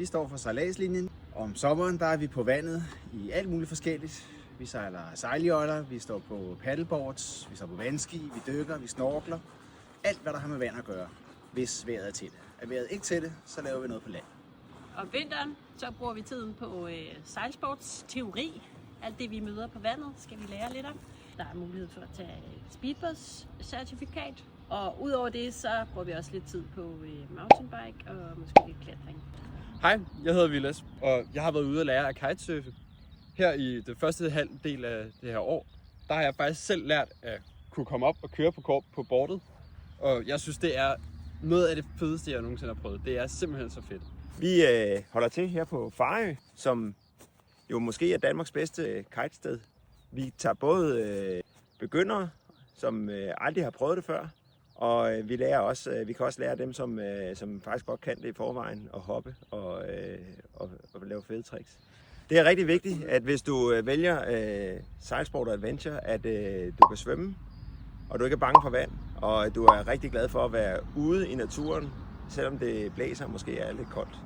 Vi står for sejladslinjen. Om sommeren der er vi på vandet i alt muligt forskelligt. Vi sejler sejljoller, vi står på paddleboards, vi står på vandski, vi dykker, vi snorkler. Alt hvad der har med vand at gøre, hvis vejret er til det. Er vejret ikke til det, så laver vi noget på land. Om vinteren så bruger vi tiden på sejlsportsteori. Alt det vi møder på vandet skal vi lære lidt om. Der er mulighed for at tage speedbådscertifikat. Og udover det så bruger vi også lidt tid på mountainbike og måske lidt klatring. Hej, jeg hedder Vilas, og jeg har været ude at lære at kitesurfe. Her i den første halvdel af det her år, der har jeg faktisk selv lært at kunne komme op og køre på bordet. Og jeg synes, det er noget af det fedeste, jeg nogensinde har prøvet. Det er simpelthen så fedt. Vi holder til her på Farø, som jo måske er Danmarks bedste kitested. Vi tager både begyndere, som aldrig har prøvet det før, og vi kan også lære dem, som faktisk godt kan det i forvejen, at hoppe og lave fede tricks. Det er rigtig vigtigt, at hvis du vælger sejlsport og adventure, at du kan svømme, og du ikke er bange for vand, og du er rigtig glad for at være ude i naturen, selvom det blæser og måske er lidt koldt.